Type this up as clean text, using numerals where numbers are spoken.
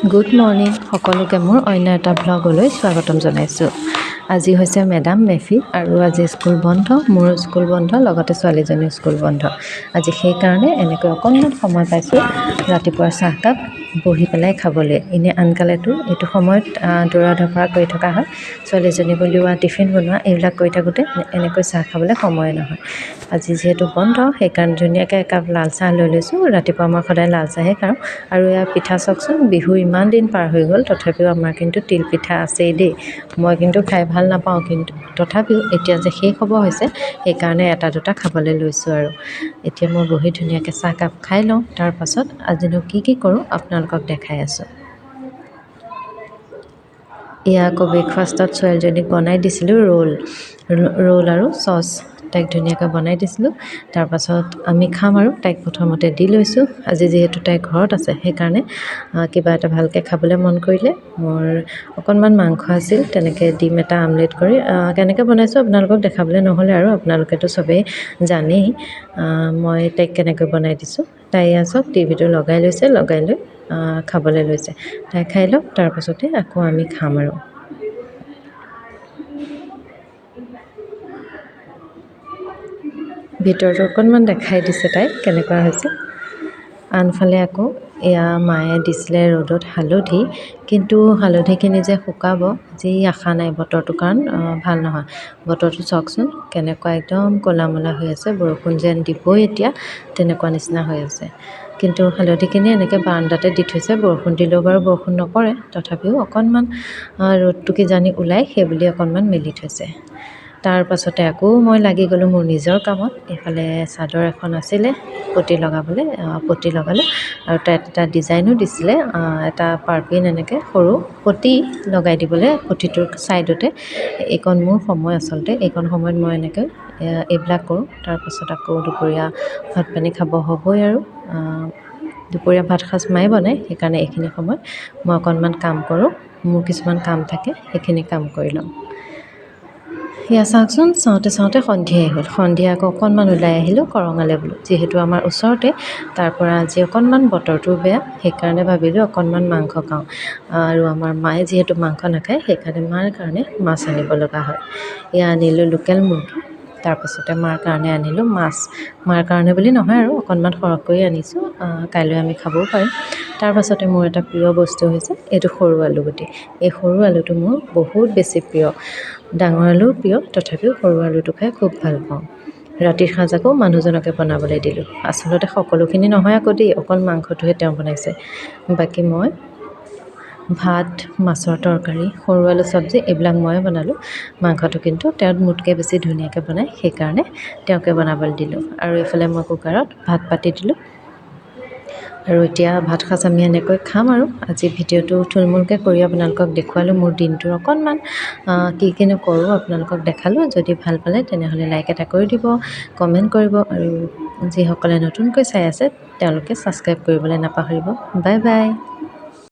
Good morning সকলোকে মোৰ অন্য এটা ব্লগলৈ স্বাগতম জনাইছোঁ। আজি হৈছে মেডাম মেফি আৰু আজি স্কুল বন্ধ, মোৰো স্কুল বন্ধ, লগতে ছোৱালীজনীৰ স্কুল বন্ধ। আজি সেইকাৰণে এনেকৈ অকণমান সময় পাইছোঁ ৰাতিপুৱাৰ চাহকাপ বহি পেলাই খাবলৈ। এনেই আনকালেতো এইটো সময়ত দৌৰা ধপৰা কৰি থকা হয়, ছোৱালীজনীক উলিওৱা, টিফিন বনোৱা, এইবিলাক কৰি থাকোঁতে এনেকৈ চাহ খাবলৈ সময় নহয়। আজি যিহেতু বন্ধ সেইকাৰণে ধুনীয়াকৈ একাপ লাল চাহ লৈ লৈছোঁ। ৰাতিপুৱা মই সদায় লাল চাহেই খাওঁ। আৰু এয়া পিঠা চাওকচোন, বিহু ইমান দিন পাৰ হৈ গ'ল তথাপিও আমাৰ কিন্তু তিল পিঠা আছেই দেই। মই কিন্তু খাই ভাল নাপাওঁ, কিন্তু তথাপিও এতিয়া যে শেষ হ'ব হৈছে সেইকাৰণে এটা দুটা খাবলৈ লৈছোঁ। আৰু এতিয়া মই বহি ধুনীয়াকৈ চাহকাপ খাই লওঁ, তাৰপাছত আজিনো কি কৰোঁ আপোনালোকক দেখাই আছোঁ। এয়া আকৌ ব্ৰেকফাষ্টত ছোৱালীজনীক বনাই দিছিলোঁ ৰোল আৰু চচ। তাইক ধুনীয়াকৈ বনাই দিছিলোঁ। তাৰপাছত আমি খাম আৰু তাইক প্ৰথমতে দি লৈছোঁ। আজি যিহেতু তাই ঘৰত আছে সেইকাৰণে কিবা এটা ভালকৈ খাবলৈ মন কৰিলে। মোৰ অকণমান মাংস আছিল, তেনেকৈ ডিম এটা আমলেট কৰি কেনেকৈ বনাইছোঁ আপোনালোকক দেখাবলৈ নহ'লে, আৰু আপোনালোকেতো চবেই জানেই মই তাইক কেনেকৈ বনাই দিছোঁ। তাই চব টিভিটো লগাই লৈছে, লগাই লৈ খাবলৈ লৈছে। তাই খাই লওক, তাৰপাছতে আকৌ আমি খাম। আৰু ভিতৰটো অকণমান দেখাই দিছে তাই কেনেকুৱা হৈছে। আনফালে আকৌ এয়া মায়ে দিছিলে ৰ'দত হালধি, কিন্তু হালধিখিনি যে শুকাব যি আশা নাই বতৰটো, কাৰণ ভাল নহয়। বতৰটো চাওকচোন কেনেকুৱা একদম ক'লা মলা হৈ আছে, বৰষুণ যেন দিবই এতিয়া তেনেকুৱা নিচিনা হৈ আছে। কিন্তু হালধিখিনি এনেকৈ বাৰাণ্ডাতে দি থৈছে, বৰষুণ দিলেও বাৰু বৰষুণ নপৰে, তথাপিও অকণমান ৰ'দটো কিজানি ওলাই সেইবুলি অকণমান মেলি থৈছে। তাৰপাছতে আকৌ মই লাগি গ'লোঁ মোৰ নিজৰ কামত। এইফালে চাদৰ এখন আছিলে পতি লগাবলৈ, পতি লগালোঁ। আৰু তাত এটা ডিজাইনো দিছিলে, এটা পাৰ্পিন এনেকৈ সৰু পতি লগাই দিবলৈ পতিটোৰ ছাইডতে। এইকণ মোৰ সময় আচলতে, এইকণ সময়ত মই এনেকৈ এইবিলাক কৰোঁ। তাৰপাছত আকৌ দুপৰীয়া ভাত পানী খাব হ'বই। আৰু দুপৰীয়া ভাত সাজ মায়ে বনায়, সেইকাৰণে এইখিনি সময়ত মই অকণমান কাম কৰোঁ। মোৰ কিছুমান কাম থাকে সেইখিনি কাম কৰি লওঁ। সেয়া চাওকচোন, চাওঁতে সন্ধিয়াই হ'ল। সন্ধিয়া আকৌ অকণমান ওলাই আহিলোঁ কৰঙালৈ বোলো, যিহেতু আমাৰ ওচৰতে। তাৰপৰা আজি অকণমান বতৰটো বেয়া সেইকাৰণে ভাবিলোঁ অকণমান মাংস খাওঁ। আৰু আমাৰ মায়ে যিহেতু মাংস নাখায় সেইকাৰণে মাৰ কাৰণে মাছ আনিব লগা হয়। এয়া আনিলোঁ লোকেল মুৰ্গী, তাৰপাছতে মাৰ কাৰণে আনিলোঁ মাছ। মাৰ কাৰণে বুলি নহয় আৰু অকণমান সৰহকৈ আনিছোঁ, কাইলৈ আমি খাবও পাৰিম। তাৰপাছতে মোৰ এটা প্ৰিয় বস্তু হৈছে এইটো সৰু আলুগুটি। এই সৰু আলুটো মোৰ বহুত বেছি প্ৰিয়। ডাঙৰ আলুও প্ৰিয়, তথাপিও সৰু আলুটো খাই খুব ভাল পাওঁ। ৰাতিৰ সাঁজ আকৌ মানুহজনকে বনাবলৈ দিলোঁ। আচলতে সকলোখিনি নহয় আকৌ দেই, অকল মাংসটোহে তেওঁ বনাইছে। বাকী মই ভাত, মাছৰ তৰকাৰী, সৰু আলু চব্জি এইবিলাক ময়ে বনালোঁ। মাংসটো কিন্তু তেওঁ মোতকৈ বেছি ধুনীয়াকৈ বনায়, সেইকাৰণে তেওঁকে বনাবলৈ দিলোঁ। আৰু এইফালে মই কুকাৰত ভাত পাতি দিলোঁ। আৰু এতিয়া ভাত সাজ আমি এনেকৈ খাম। আৰু আজি ভিডিঅ'টো থুলমূলকৈ কৰি আপোনালোকক দেখুৱালোঁ। মোৰ দিনটোৰ অকণমান কিনো কৰোঁ আপোনালোকক দেখালোঁ। যদি ভাল পালে তেনেহ'লে লাইক এটা কৰি দিব, কমেণ্ট কৰিব, আৰু যিসকলে নতুনকৈ চাই আছে তেওঁলোকে ছাবস্ক্ৰাইব কৰিবলৈ নাপাহৰিব। Bye bye.